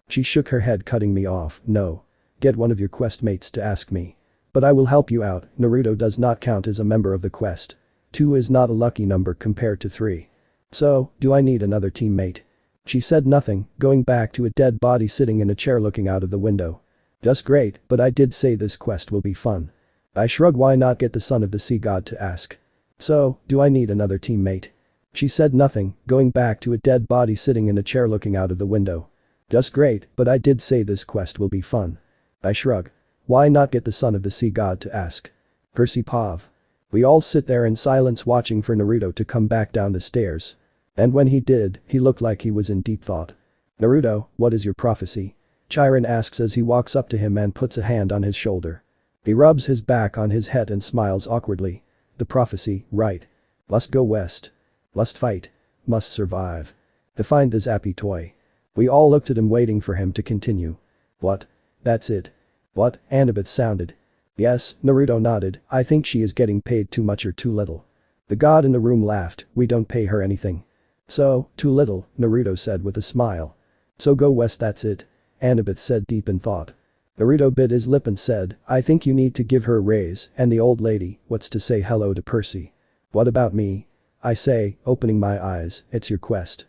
She shook her head cutting me off, no. Get one of your quest mates to ask me. But I will help you out, Naruto does not count as a member of the quest. 2 is not a lucky number compared to 3. So, do I need another teammate? She said nothing, going back to a dead body sitting in a chair looking out of the window. Just great, but I did say this quest will be fun. I shrug, why not get the son of the sea god to ask? So, do I need another teammate? She said nothing, going back to a dead body sitting in a chair looking out of the window. Just great, but I did say this quest will be fun. I shrug. Why not get the son of the sea god to ask? Percy Pav. We all sit there in silence watching for Naruto to come back down the stairs. And when he did, he looked like he was in deep thought. Naruto, what is your prophecy? Chiron asks as he walks up to him and puts a hand on his shoulder. He rubs his back on his head and smiles awkwardly. The prophecy, right. Must go west. Must fight. Must survive. To find the zappy toy. We all looked at him waiting for him to continue. What? That's it. What? Annabeth sounded. Yes, Naruto nodded, I think she is getting paid too much or too little. The god in the room laughed, we don't pay her anything. So, too little, Naruto said with a smile. So go west, that's it. Annabeth said deep in thought. Naruto bit his lip and said, I think you need to give her a raise, and the old lady, what's to say hello to Percy? What about me? I say, opening my eyes, it's your quest.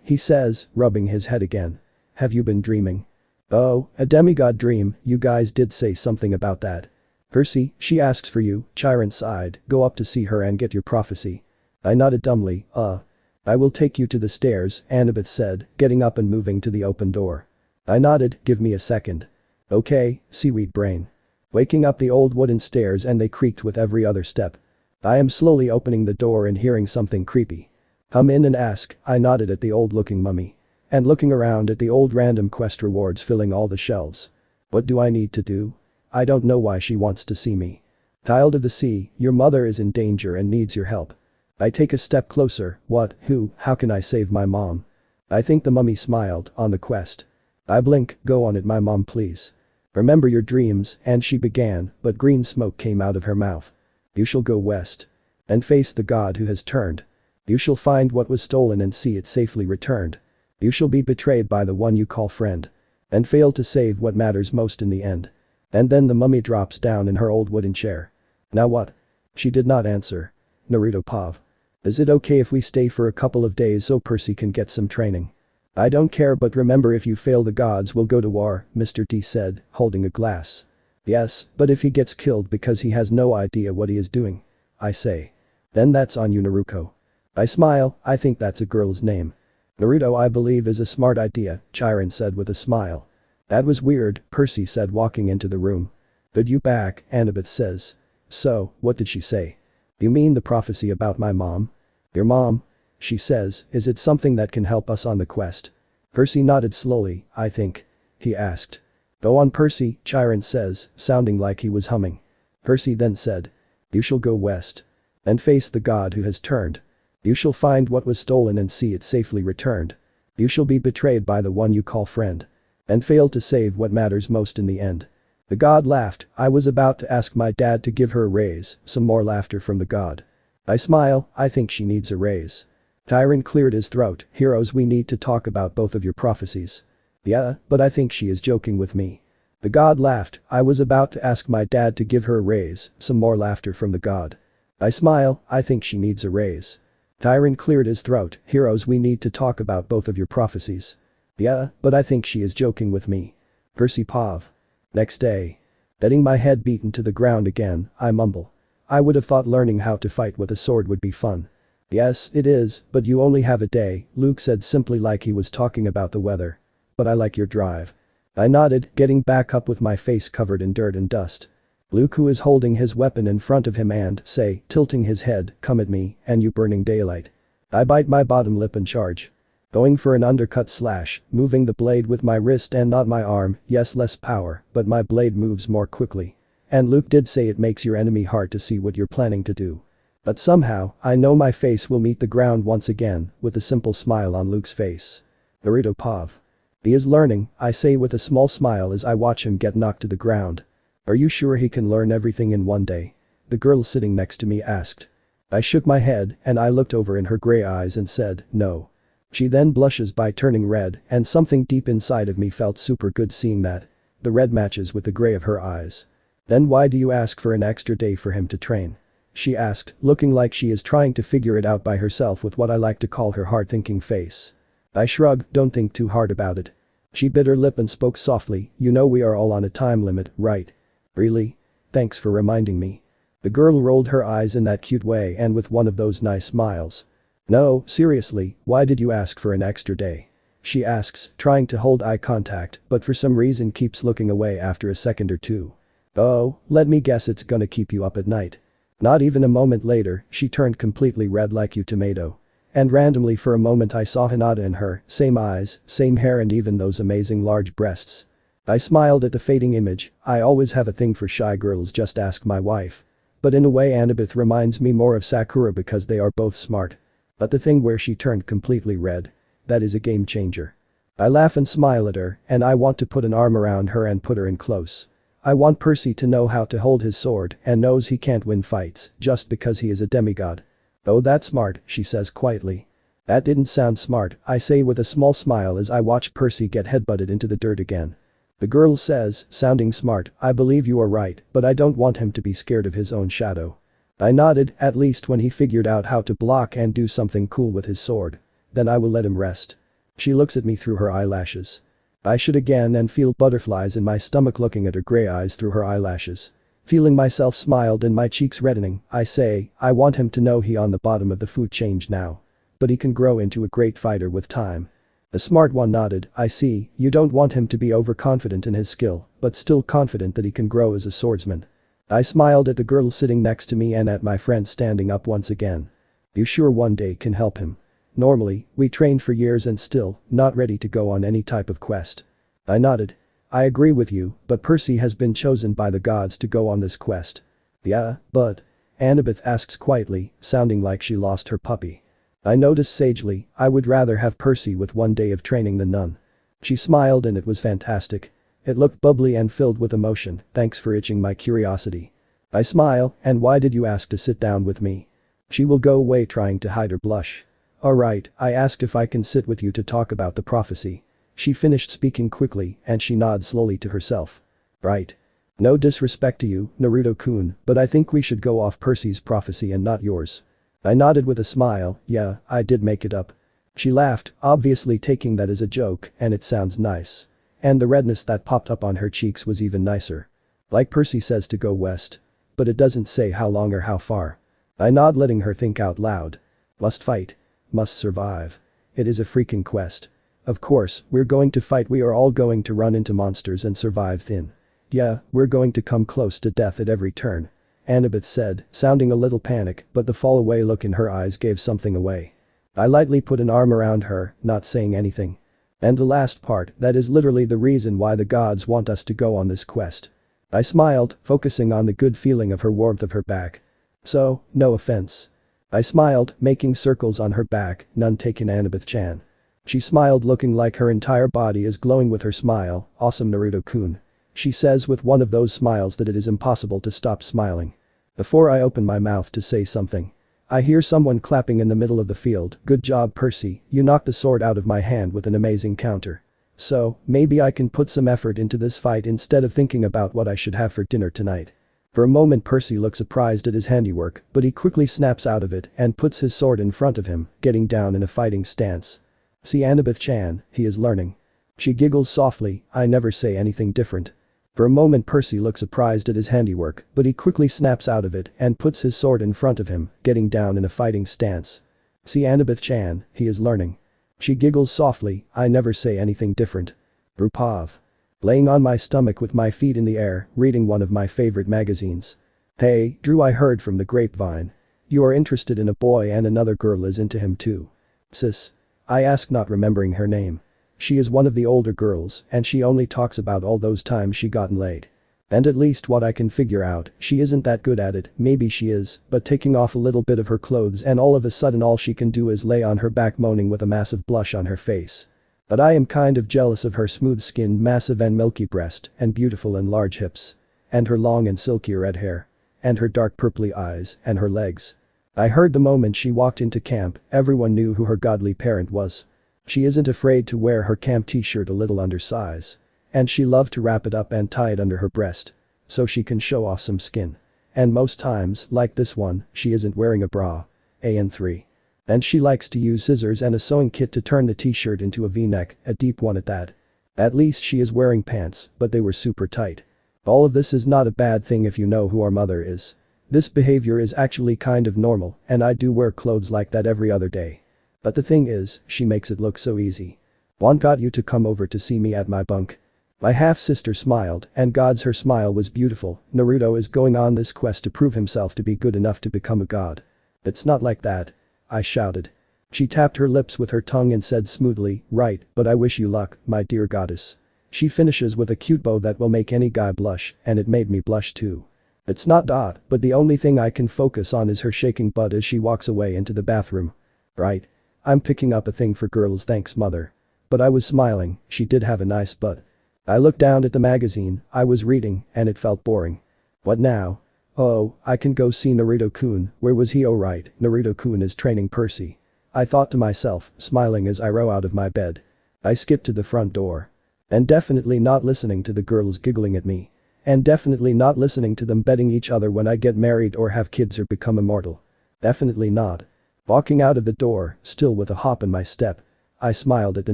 He says, rubbing his head again. Have you been dreaming? Oh, a demigod dream, you guys did say something about that. Percy, she asks for you, Chiron sighed, go up to see her and get your prophecy. I nodded dumbly, I will take you to the stairs, Annabeth said, getting up and moving to the open door. I nodded, give me a second. Okay, seaweed brain. Waking up the old wooden stairs and they creaked with every other step. I am slowly opening the door and hearing something creepy. Come in and ask, I nodded at the old looking mummy. And looking around at the old random quest rewards filling all the shelves. What do I need to do? I don't know why she wants to see me. Child of the sea, your mother is in danger and needs your help. I take a step closer, what, who, how can I save my mom? I think the mummy smiled, on the quest. I blink, go on it my mom please. Remember your dreams, and she began, but green smoke came out of her mouth. You shall go west. And face the god who has turned. You shall find what was stolen and see it safely returned. You shall be betrayed by the one you call friend. And fail to save what matters most in the end. And then the mummy drops down in her old wooden chair. Now what? She did not answer. Naruto Pav. Is it okay if we stay for a couple of days so Percy can get some training? I don't care but remember if you fail the gods will go to war, Mr. D said, holding a glass. Yes, but if he gets killed because he has no idea what he is doing. I say. Then that's on you Naruto. I smile, I think that's a girl's name. Naruto I believe is a smart idea, Chiron said with a smile. That was weird, Percy said walking into the room. But you back, Annabeth says. So, what did she say? You mean the prophecy about my mom? Your mom? She says, is it something that can help us on the quest? Percy nodded slowly, I think. He asked. Go on Percy, Chiron says, sounding like he was humming. Percy then said. You shall go west. And face the god who has turned. You shall find what was stolen and see it safely returned. You shall be betrayed by the one you call friend. And fail to save what matters most in the end. The god laughed, I was about to ask my dad to give her a raise, some more laughter from the god. I smile, I think she needs a raise. Chiron cleared his throat, heroes we need to talk about both of your prophecies. Yeah, but I think she is joking with me. The god laughed, I was about to ask my dad to give her a raise, some more laughter from the god. I smile, I think she needs a raise. Chiron cleared his throat, heroes we need to talk about both of your prophecies. Yeah, but I think she is joking with me. Percy Pav. Next day. Getting my head beaten to the ground again, I mumble. I would have thought learning how to fight with a sword would be fun. Yes, it is, but you only have a day, Luke said simply like he was talking about the weather. But I like your drive. I nodded, getting back up with my face covered in dirt and dust. Luke who is holding his weapon in front of him and, say, tilting his head, come at me, and you burning daylight. I bite my bottom lip and charge. Going for an undercut slash, moving the blade with my wrist and not my arm, yes less power, but my blade moves more quickly. And Luke did say it makes your enemy hard to see what you're planning to do. But somehow, I know my face will meet the ground once again, with a simple smile on Luke's face. Naruto Pav. He is learning, I say with a small smile as I watch him get knocked to the ground. Are you sure he can learn everything in one day? The girl sitting next to me asked. I shook my head and I looked over in her gray eyes and said, no. She then blushes by turning red and something deep inside of me felt super good seeing that. The red matches with the gray of her eyes. Then why do you ask for an extra day for him to train? She asked, looking like she is trying to figure it out by herself with what I like to call her hard-thinking face. I shrug, don't think too hard about it. She bit her lip and spoke softly, you know we are all on a time limit, right? Really? Thanks for reminding me. The girl rolled her eyes in that cute way and with one of those nice smiles. No, seriously, why did you ask for an extra day? She asks, trying to hold eye contact, but for some reason keeps looking away after a second or two. Oh, let me guess it's gonna keep you up at night. Not even a moment later, she turned completely red like you tomato. And randomly for a moment I saw Hinata in her, same eyes, same hair and even those amazing large breasts. I smiled at the fading image, I always have a thing for shy girls just ask my wife. But in a way Annabeth reminds me more of Sakura because they are both smart. But the thing where she turned completely red. That is a game changer. I laugh and smile at her, and I want to put an arm around her and put her in close. I want Percy to know how to hold his sword and knows he can't win fights just because he is a demigod. Oh that's smart, she says quietly. That didn't sound smart, I say with a small smile as I watch Percy get headbutted into the dirt again. The girl says, sounding smart, I believe you are right, but I don't want him to be scared of his own shadow. I nodded, at least when he figured out how to block and do something cool with his sword. Then I will let him rest. She looks at me through her eyelashes. I should again and feel butterflies in my stomach looking at her gray eyes through her eyelashes. Feeling myself smiled and my cheeks reddening, I say, I want him to know he on the bottom of the food chain now. But he can grow into a great fighter with time. The smart one nodded, I see, you don't want him to be overconfident in his skill, but still confident that he can grow as a swordsman. I smiled at the girl sitting next to me and at my friend standing up once again. You sure one day can help him? Normally, we trained for years and still, not ready to go on any type of quest. I nodded. I agree with you, but Percy has been chosen by the gods to go on this quest. Yeah, but? Annabeth asks quietly, sounding like she lost her puppy. I notice sagely, I would rather have Percy with 1 day of training than none. She smiled and it was fantastic. It looked bubbly and filled with emotion, thanks for itching my curiosity. I smile, and why did you ask to sit down with me? She will go away trying to hide her blush. Alright, I asked if I can sit with you to talk about the prophecy. She finished speaking quickly and she nodded slowly to herself. Right. No disrespect to you, Naruto-kun, but I think we should go off Percy's prophecy and not yours. I nodded with a smile, yeah, I did make it up. She laughed, obviously taking that as a joke, and it sounds nice. And the redness that popped up on her cheeks was even nicer. Like Percy says to go west. But it doesn't say how long or how far. I nod letting her think out loud. Must fight. Must survive. It is a freaking quest. Of course, we're going to fight, we are all going to run into monsters and survive thin. Yeah, we're going to come close to death at every turn. Annabeth said, sounding a little panicked, but the fall away look in her eyes gave something away. I lightly put an arm around her, not saying anything. And the last part, that is literally the reason why the gods want us to go on this quest. I smiled, focusing on the good feeling of her warmth of her back. So, no offense. I smiled, making circles on her back, none taken Annabeth-chan. She smiled looking like her entire body is glowing with her smile, awesome Naruto-kun. She says with one of those smiles that it is impossible to stop smiling. Before I open my mouth to say something, I hear someone clapping in the middle of the field, good job Percy, you knocked the sword out of my hand with an amazing counter. So, maybe I can put some effort into this fight instead of thinking about what I should have for dinner tonight. For a moment Percy looks surprised at his handiwork, but he quickly snaps out of it and puts his sword in front of him, getting down in a fighting stance. See Annabeth-chan, he is learning. She giggles softly, I never say anything different. For a moment Percy looks surprised at his handiwork, but he quickly snaps out of it and puts his sword in front of him, getting down in a fighting stance. See Annabeth-chan, he is learning. She giggles softly, I never say anything different. Rupav. Laying on my stomach with my feet in the air, reading one of my favorite magazines. Hey, Drew, I heard from the grapevine. You are interested in a boy and another girl is into him too. Sis. I ask not remembering her name. She is one of the older girls and she only talks about all those times she gotten laid. And at least what I can figure out, she isn't that good at it, maybe she is, but taking off a little bit of her clothes and all of a sudden all she can do is lay on her back moaning with a massive blush on her face. But I am kind of jealous of her smooth-skinned, massive and milky breast, and beautiful and large hips. And her long and silky red hair. And her dark purply eyes, and her legs. I heard the moment she walked into camp, everyone knew who her godly parent was. She isn't afraid to wear her camp t-shirt a little undersize. And she loved to wrap it up and tie it under her breast. So she can show off some skin. And most times, like this one, she isn't wearing a bra. AN3. And she likes to use scissors and a sewing kit to turn the t-shirt into a v-neck, a deep one at that. At least she is wearing pants, but they were super tight. All of this is not a bad thing if you know who our mother is. This behavior is actually kind of normal, and I do wear clothes like that every other day. But the thing is, she makes it look so easy. Want got you to come over to see me at my bunk. My half-sister smiled, and gods her smile was beautiful. Naruto is going on this quest to prove himself to be good enough to become a god. It's not like that. I shouted. She tapped her lips with her tongue and said smoothly, right, but I wish you luck, my dear goddess. She finishes with a cute bow that will make any guy blush, and it made me blush too. It's not dot, but the only thing I can focus on is her shaking butt as she walks away into the bathroom. Right. I'm picking up a thing for girls, thanks mother. But I was smiling, she did have a nice butt. I looked down at the magazine I was reading, and it felt boring. What now? Oh, I can go see Naruto-kun, where was he? Oh right, Naruto-kun is training Percy. I thought to myself, smiling as I row out of my bed. I skipped to the front door. And definitely not listening to the girls giggling at me. And definitely not listening to them betting each other when I get married or have kids or become immortal. Definitely not. Walking out of the door, still with a hop in my step. I smiled at the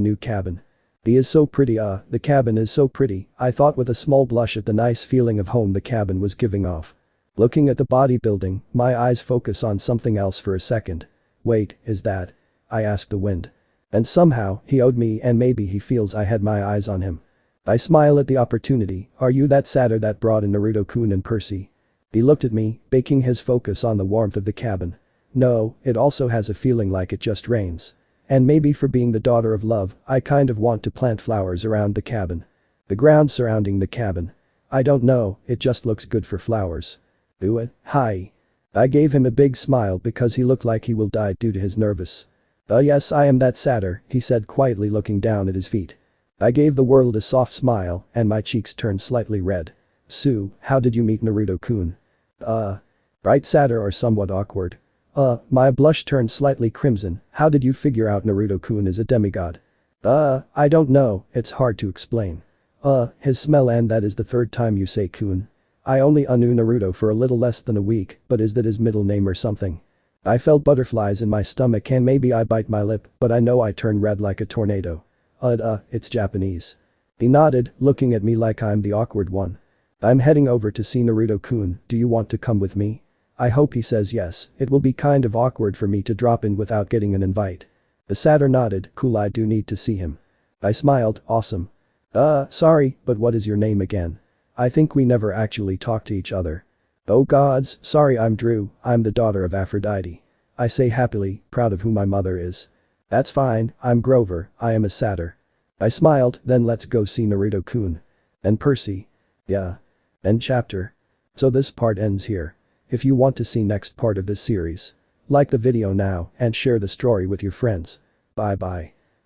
new cabin. He is so pretty, the cabin is so pretty, I thought with a small blush at the nice feeling of home the cabin was giving off. Looking at the bodybuilding, my eyes focus on something else for a second. Wait, is that? I asked the wind. And somehow, he owed me and maybe he feels I had my eyes on him. I smile at the opportunity. Are you that satyr that brought in Naruto-kun and Percy? He looked at me, baking his focus on the warmth of the cabin. No, it also has a feeling like it just rains. And maybe for being the daughter of love, I kind of want to plant flowers around the cabin. The ground surrounding the cabin. I don't know, it just looks good for flowers. Do it? Hi. I gave him a big smile because he looked like he will die due to his nervous. Yes, I am that satyr, he said quietly looking down at his feet. I gave the world a soft smile and my cheeks turned slightly red. Sue, how did you meet Naruto-kun? Bright satyr or somewhat awkward? My blush turned slightly crimson. How did you figure out Naruto-kun is a demigod? I don't know, it's hard to explain. His smell, and that is the third time you say kun. I only knew Naruto for a little less than a week, but is that his middle name or something? I felt butterflies in my stomach and maybe I bite my lip, but I know I turn red like a tornado. It's Japanese. He nodded, looking at me like I'm the awkward one. I'm heading over to see Naruto-kun, do you want to come with me? I hope he says yes, it will be kind of awkward for me to drop in without getting an invite. The satyr nodded, cool, I do need to see him. I smiled, awesome. Sorry, but what is your name again? I think we never actually talked to each other. Oh gods, sorry, I'm Drew, I'm the daughter of Aphrodite. I say happily, proud of who my mother is. That's fine, I'm Grover, I am a satyr. I smiled, then let's go see Naruto-kun. And Percy. Yeah. End chapter. So this part ends here. If you want to see next part of this series, like the video now and share the story with your friends. Bye bye.